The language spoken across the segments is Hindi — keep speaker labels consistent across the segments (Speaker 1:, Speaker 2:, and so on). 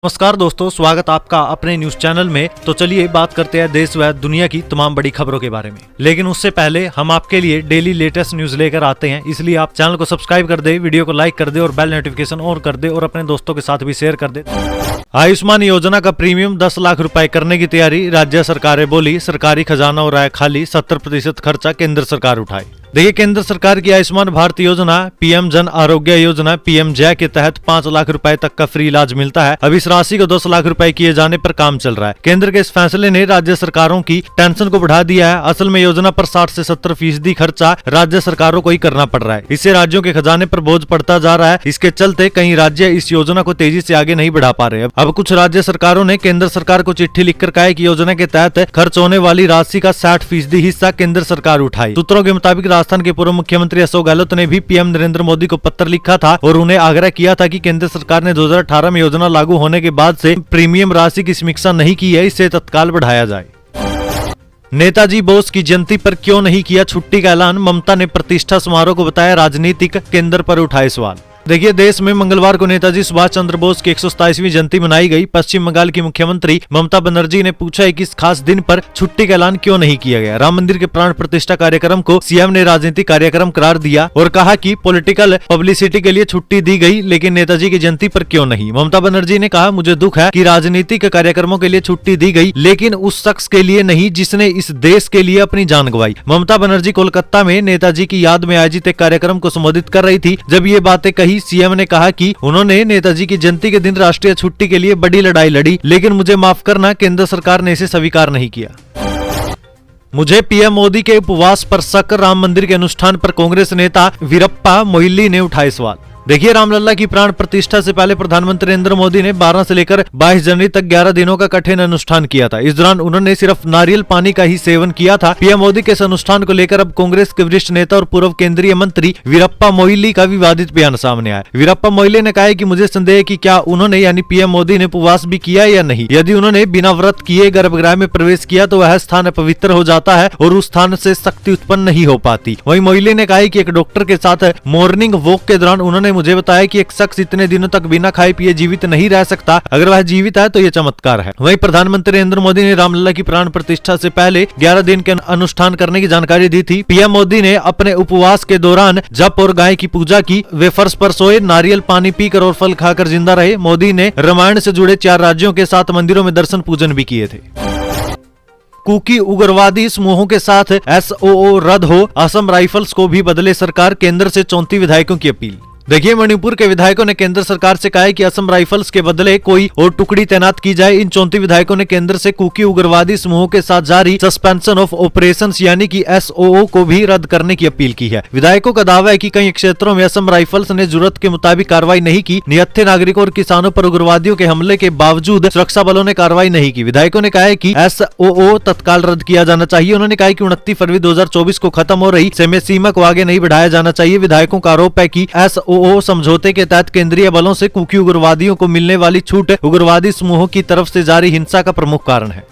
Speaker 1: नमस्कार दोस्तों, स्वागत आपका अपने न्यूज चैनल में। तो चलिए बात करते हैं देश व दुनिया की तमाम बड़ी खबरों के बारे में। लेकिन उससे पहले हम आपके लिए डेली लेटेस्ट न्यूज लेकर आते हैं, इसलिए आप चैनल को सब्सक्राइब कर दे, वीडियो को लाइक कर दे और बेल नोटिफिकेशन ऑन कर दे और अपने दोस्तों के साथ भी शेयर कर दे। आयुष्मान योजना का प्रीमियम 10 लाख रुपए करने की तैयारी, राज्य सरकारें बोली सरकारी खजाना हो रहा है खाली, 70% खर्चा केंद्र सरकार उठाए। देखिए, केंद्र सरकार की आयुष्मान भारत योजना, पीएम जन आरोग्य योजना पीएम जय के तहत 5 लाख रुपए तक का फ्री इलाज मिलता है। अब इस राशि को 10 लाख रुपए किए जाने पर काम चल रहा है। केंद्र के इस फैसले ने राज्य सरकारों की टेंशन को बढ़ा दिया है। असल में योजना पर 60 से 70% खर्चा राज्य सरकारों को ही करना पड़ रहा है। इससे राज्यों के खजाने पर बोझ पड़ता जा रहा है। इसके चलते कई राज्य इस योजना को तेजी से आगे नहीं बढ़ा पा रहे। अब कुछ राज्य सरकारों ने केंद्र सरकार को चिट्ठी लिखकर कहा है कि योजना के तहत खर्च होने वाली राशि का 60% हिस्सा केंद्र सरकार उठाए। सूत्रों के मुताबिक राजस्थान के पूर्व मुख्यमंत्री अशोक गहलोत ने भी पीएम नरेंद्र मोदी को पत्र लिखा था और उन्हें आग्रह किया था कि केंद्र सरकार ने 2018 में योजना लागू होने के बाद से प्रीमियम राशि की समीक्षा नहीं की है, इसे तत्काल बढ़ाया जाए। नेताजी बोस की जयंती पर क्यों नहीं किया छुट्टी का ऐलान, ममता ने प्रतिष्ठा समारोह को बताया राजनीतिक, केंद्र पर उठाए सवाल। देखिए, देश में मंगलवार को नेताजी सुभाष चंद्र बोस की 127वीं जयंती मनाई गई। पश्चिम बंगाल की मुख्यमंत्री ममता बनर्जी ने पूछा है कि इस खास दिन पर छुट्टी का ऐलान क्यों नहीं किया गया। राम मंदिर के प्राण प्रतिष्ठा कार्यक्रम को सीएम ने राजनीतिक कार्यक्रम करार दिया और कहा कि पॉलिटिकल पब्लिसिटी के लिए छुट्टी दी गई, लेकिन नेताजी की जयंती पर क्यों नहीं। ममता बनर्जी ने कहा, मुझे दुख है कि राजनीतिक कार्यक्रमों के लिए छुट्टी दी गई, लेकिन उस शख्स के लिए नहीं जिसने इस देश के लिए अपनी जान गंवाई। ममता बनर्जी कोलकाता में नेताजी की याद में आयोजित एक कार्यक्रम को संबोधित कर रही थी। जब ये बातें कही, सीएम ने कहा कि उन्होंने नेताजी की जयंती के दिन राष्ट्रीय छुट्टी के लिए बड़ी लड़ाई लड़ी, लेकिन मुझे माफ करना, केंद्र सरकार ने इसे स्वीकार नहीं किया। मुझे पीएम मोदी के उपवास पर शक, राम मंदिर के अनुष्ठान पर कांग्रेस नेता वीरप्पा मोइली ने उठाए सवाल। देखिए, रामलला की प्राण प्रतिष्ठा से पहले प्रधानमंत्री नरेंद्र मोदी ने 12 से लेकर 22 जनवरी तक 11 दिनों का कठिन अनुष्ठान किया था। इस दौरान उन्होंने सिर्फ नारियल पानी का ही सेवन किया था। पीएम मोदी के इस अनुष्ठान को लेकर अब कांग्रेस के वरिष्ठ नेता और पूर्व केंद्रीय मंत्री वीरप्पा मोइली का विवादित बयान सामने आया। वीरप्पा मोइली ने कहा है कि मुझे संदेह है कि क्या उन्होंने यानी पीएम मोदी ने उपवास भी किया या नहीं। यदि उन्होंने बिना व्रत किए गर्भगृह में प्रवेश किया तो वह स्थान अपवित्र हो जाता है और उस स्थान से शक्ति उत्पन्न नहीं हो पाती। वहीं मोइली ने कहा कि एक डॉक्टर के साथ मॉर्निंग वॉक के दौरान उन्होंने मुझे बताया कि एक शख्स इतने दिनों तक बिना खाए पिए जीवित नहीं रह सकता। अगर वह जीवित है तो यह चमत्कार है। वहीं प्रधानमंत्री नरेंद्र मोदी ने रामलला की प्राण प्रतिष्ठा से पहले 11 दिन के अनुष्ठान करने की जानकारी दी थी। पीएम मोदी ने अपने उपवास के दौरान जप और गाय की पूजा की, वे फर्श पर सोए, नारियल पानी पीकर और फल खाकर जिंदा रहे। मोदी ने रामायण से जुड़े 4 राज्यों के 7 मंदिरों में दर्शन पूजन भी किए थे। कुकी उग्रवादी समूहों के साथ एसओओ रद्द हो, असम राइफल्स को भी बदले सरकार, केंद्र से 34 विधायकों की अपील। देखिए, मणिपुर के विधायकों ने केंद्र सरकार से कहा है कि असम राइफल्स के बदले कोई और टुकड़ी तैनात की जाए। इन 34 विधायकों ने केंद्र से कुकी उग्रवादी समूहों के साथ जारी सस्पेंशन ऑफ ऑपरेशंस यानी कि एसओओ को भी रद्द करने की अपील की है। विधायकों का दावा है कि कई क्षेत्रों में असम राइफल्स ने जरूरत के मुताबिक कार्रवाई नहीं की। निहत्थे नागरिकों और किसानों पर उग्रवादियों के हमले के बावजूद सुरक्षा बलों ने कार्रवाई नहीं की। विधायकों ने कहा है कि एसओओ तत्काल रद्द किया जाना चाहिए। उन्होंने कहा कि 29 फरवरी 2024 को खत्म हो रही समय सीमा को आगे नहीं बढ़ाया जाना चाहिए। विधायकों का आरोप है कि एसओओ समझौते के तहत केंद्रीय बलों से कुकी उग्रवादियों को मिलने वाली छूट उग्रवादी समूहों की तरफ से जारी हिंसा का प्रमुख कारण है।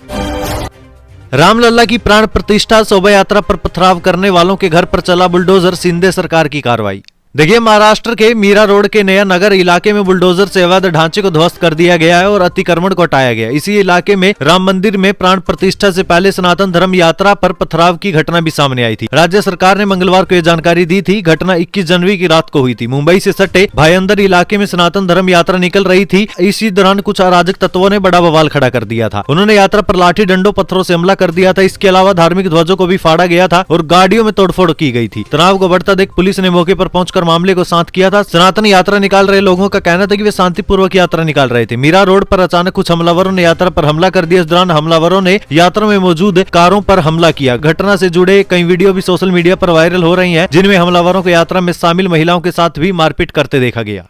Speaker 1: रामलला की प्राण प्रतिष्ठा शोभा यात्रा पर पथराव करने वालों के घर पर चला बुलडोजर, शिंदे सरकार की कार्रवाई। देखिए, महाराष्ट्र के मीरा रोड के नया नगर इलाके में बुलडोजर से अवैध ढांचे को ध्वस्त कर दिया गया है और अतिक्रमण को हटाया गया। इसी इलाके में राम मंदिर में प्राण प्रतिष्ठा से पहले सनातन धर्म यात्रा पर पथराव की घटना भी सामने आई थी। राज्य सरकार ने मंगलवार को यह जानकारी दी थी। घटना 21 जनवरी की रात को हुई थी। मुंबई से सटे भाईंदर इलाके में सनातन धर्म यात्रा निकल रही थी। इसी दौरान कुछ अराजक तत्वों ने बड़ा बवाल खड़ा कर दिया था। उन्होंने यात्रा पर लाठी डंडों पत्थरों से हमला कर दिया था। इसके अलावा धार्मिक ध्वजों को भी फाड़ा गया था और गाड़ियों में तोड़फोड़ की गई थी। तनाव को बढ़ता देख पुलिस ने मौके पर पहुंचकर मामले को शांत किया था। सनातन यात्रा निकाल रहे लोगों का कहना था कि वे शांतिपूर्वक यात्रा निकाल रहे थे। मीरा रोड पर अचानक कुछ हमलावरों ने यात्रा पर हमला कर दिया। इस दौरान हमलावरों ने यात्रा में मौजूद कारों पर हमला किया। घटना से जुड़े कई वीडियो भी सोशल मीडिया पर वायरल हो रही हैं, जिनमें हमलावरों को यात्रा में शामिल महिलाओं के साथ भी मारपीट करते देखा गया।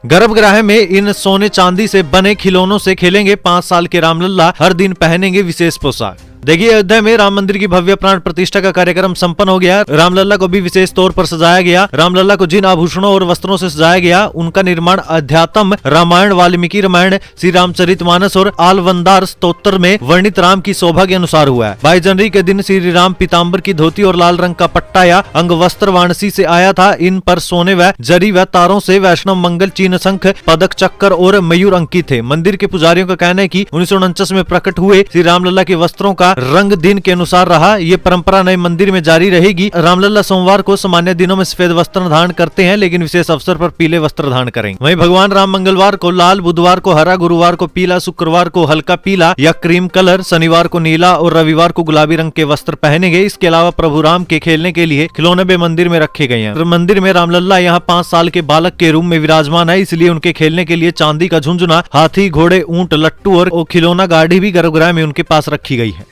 Speaker 1: गर्भगृह में इन सोने चांदी से बने खिलौनों से खेलेंगे 5 साल के रामलला, हर दिन पहनेंगे विशेष पोशाक। देखिए, अयोध्या में राम मंदिर की भव्य प्राण प्रतिष्ठा का कार्यक्रम संपन्न हो गया। रामलला को भी विशेष तौर पर सजाया गया। रामलला को जिन आभूषणों और वस्त्रों से सजाया गया, उनका निर्माण अध्यात्म रामायण, वाल्मीकि रामायण, श्री रामचरितमानस और आलवंदार स्तोत्र में वर्णित राम की शोभा के अनुसार हुआ है। 22 जनवरी के दिन श्री राम पीताम्बर की धोती और लाल रंग का पट्टा या अंग वस्त्र वाराणसी से आया था। इन पर सोने व जरी व तारों से वैष्णव मंगल चिन्ह, शंख, पदक, चक्कर और मयूर अंकित थे। मंदिर के पुजारियों का कहना है कि 1949 में प्रकट हुए श्री रामलला के वस्त्रों का रंग दिन के अनुसार रहा। ये परंपरा नए मंदिर में जारी रहेगी। रामलला सोमवार को सामान्य दिनों में सफेद वस्त्र धारण करते हैं, लेकिन विशेष अवसर पर पीले वस्त्र धारण करेंगे। वहीं भगवान राम मंगलवार को लाल, बुधवार को हरा, गुरुवार को पीला, शुक्रवार को हल्का पीला या क्रीम कलर, शनिवार को नीला और रविवार को गुलाबी रंग के वस्त्र पहनेंगे। इसके अलावा प्रभु राम के खेलने के लिए खिलौने भी मंदिर में रखे गए हैं। मंदिर में रामलला यहाँ 5 साल के बालक के रूप में विराजमान है, इसलिए उनके खेलने के लिए चांदी का झुंझुना, हाथी, घोड़े, ऊंट, लट्टू और खिलौना गाड़ी भी गर्भगृह में उनके पास रखी गई है।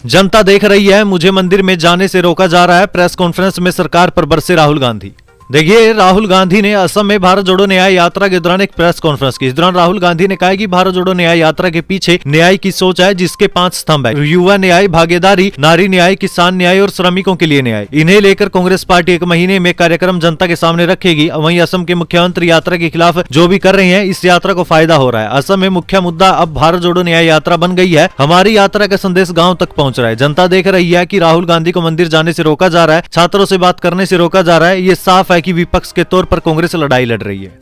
Speaker 1: जनता देख रही है, मुझे मंदिर में जाने से रोका जा रहा है। प्रेस कॉन्फ्रेंस में सरकार पर बरसे राहुल गांधी। देखिए, राहुल गांधी ने असम में भारत जोड़ो न्याय यात्रा के दौरान एक प्रेस कॉन्फ्रेंस की। इस दौरान राहुल गांधी ने कहा कि भारत जोड़ो न्याय यात्रा के पीछे न्याय की सोच है, जिसके 5 स्तंभ है: युवा न्याय, भागीदारी, नारी न्याय, किसान न्याय और श्रमिकों के लिए न्याय। इन्हें लेकर कांग्रेस पार्टी 1 महीने में कार्यक्रम जनता के सामने रखेगी। वहीं असम के मुख्यमंत्री यात्रा के खिलाफ जो भी कर रहे हैं, इस यात्रा को फायदा हो रहा है। असम में मुख्य मुद्दा अब भारत जोड़ो न्याय यात्रा बन गई है। हमारी यात्रा का संदेश गाँव तक पहुँच रहा है। जनता देख रही है कि राहुल गांधी को मंदिर जाने से रोका जा रहा है, छात्रों से बात करने से रोका जा रहा है। ये साफ है कि विपक्ष के तौर पर कांग्रेस लड़ाई लड़ रही है।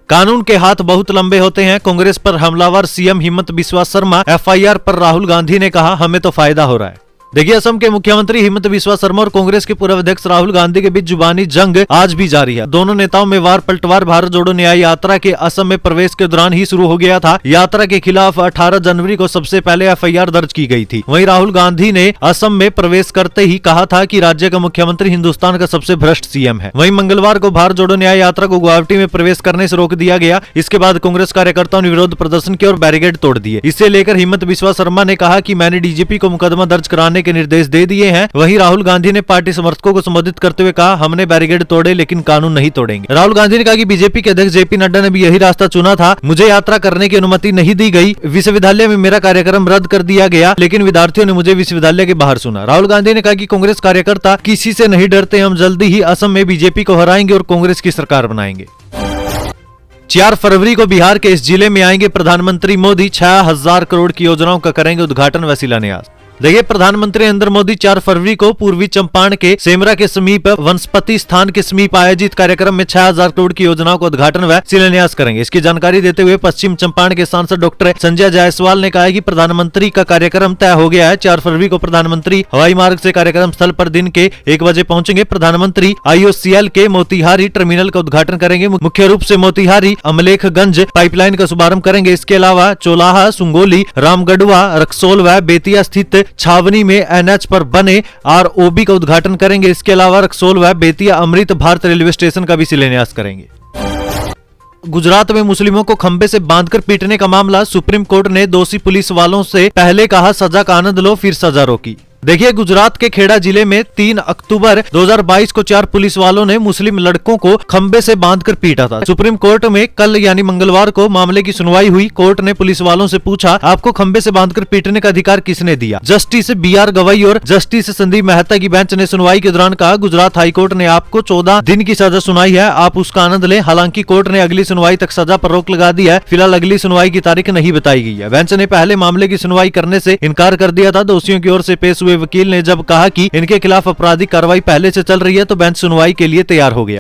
Speaker 1: कानून के हाथ बहुत लंबे होते हैं। कांग्रेस पर हमलावर सीएम हिमंत बिस्वा शर्मा। एफआईआर पर राहुल गांधी ने कहा, हमें तो फायदा हो रहा है। देखिए, असम के मुख्यमंत्री हिमंत बिस्वा शर्मा और कांग्रेस के पूर्व अध्यक्ष राहुल गांधी के बीच जुबानी जंग आज भी जारी है। दोनों नेताओं में वार पलटवार भारत जोड़ो न्याय यात्रा के असम में प्रवेश के दौरान ही शुरू हो गया था। यात्रा के खिलाफ 18 जनवरी को सबसे पहले एफआईआर दर्ज की गई थी। वहीं राहुल गांधी ने असम में प्रवेश करते ही कहा था कि राज्य का मुख्यमंत्री हिंदुस्तान का सबसे भ्रष्ट सीएम है। वहीं मंगलवार को भारत जोड़ो न्याय यात्रा को गुवाहाटी में प्रवेश करने से रोक दिया गया। इसके बाद कांग्रेस कार्यकर्ताओं ने विरोध प्रदर्शन किया और बैरिकेड तोड़ दिए। इससे लेकर हिमंत बिस्वा शर्मा ने कहा कि मैंने डीजीपी को मुकदमा दर्ज कराने के निर्देश दे दिए हैं। वहीं राहुल गांधी ने पार्टी समर्थकों को संबोधित करते हुए कहा, हमने बैरिकेड तोड़े लेकिन कानून नहीं तोड़ेंगे। राहुल गांधी ने कहा कि बीजेपी के अध्यक्ष जेपी नड्डा ने भी यही रास्ता चुना था। मुझे यात्रा करने की अनुमति नहीं दी गई। विश्वविद्यालय में मेरा कार्यक्रम रद्द कर दिया गया, लेकिन विद्यार्थियों ने मुझे विश्वविद्यालय के बाहर सुना। राहुल गांधी ने कहा कि कांग्रेस कार्यकर्ता किसी से नहीं डरते। हम जल्दी ही असम में बीजेपी को हराएंगे और कांग्रेस की सरकार बनाएंगे। 4 फरवरी को बिहार के इस जिले में आएंगे प्रधानमंत्री मोदी। 6000 करोड़ की योजनाओं का करेंगे उद्घाटन व शिलान्यास। देखिए, प्रधानमंत्री नरेंद्र मोदी 4 फरवरी को पूर्वी चंपारण के सेमरा के समीप वनस्पति स्थान के समीप आयोजित कार्यक्रम में 6000 करोड़ की योजनाओं का उद्घाटन व शिलान्यास करेंगे। इसकी जानकारी देते हुए पश्चिम चंपारण के सांसद डॉक्टर संजय जायसवाल ने कहा है कि प्रधानमंत्री का कार्यक्रम तय हो गया है। 4 फरवरी को प्रधानमंत्री हवाई मार्ग से कार्यक्रम स्थल पर दिन के 1 बजे पहुंचेंगे। प्रधानमंत्री IOCL के मोतिहारी टर्मिनल का उद्घाटन करेंगे। मुख्य रूप से मोतिहारी अमलेखगंज पाइपलाइन का शुभारंभ करेंगे। इसके अलावा चोलाहा, सुंगोली, रामगढ़वा, रक्सौल व बेतिया स्थित छावनी में NH पर बने ROB का उद्घाटन करेंगे। इसके अलावा रक्सौल व बेतिया अमृत भारत रेलवे स्टेशन का भी शिलान्यास करेंगे। गुजरात में मुस्लिमों को खंबे से बांधकर पीटने का मामला, सुप्रीम कोर्ट ने दोषी पुलिस वालों से पहले कहा सजा का आनंद लो, फिर सजा रोकी। देखिए, गुजरात के खेड़ा जिले में 3 अक्टूबर 2022 को 4 पुलिस वालों ने मुस्लिम लड़कों को खंबे से बांधकर पीटा था। सुप्रीम कोर्ट में कल यानी मंगलवार को मामले की सुनवाई हुई। कोर्ट ने पुलिस वालों से पूछा, आपको खंबे से बांधकर पीटने का अधिकार किसने दिया? जस्टिस BR गवई और जस्टिस संदीप मेहता की बेंच ने सुनवाई के दौरान कहा, गुजरात हाईकोर्ट ने आपको 14 दिन की सजा सुनाई है, आप उसका आनंद लें। हालांकि कोर्ट ने अगली सुनवाई तक सजा पर रोक लगा दी है। फिलहाल अगली सुनवाई की तारीख नहीं बताई गई है। बेंच ने पहले मामले की सुनवाई करने से इनकार कर दिया था। दोषियों की ओर से पेश हुए वकील ने जब कहा कि इनके खिलाफ आपराधिक कार्रवाई पहले से चल रही है, तो बेंच सुनवाई के लिए तैयार हो गया।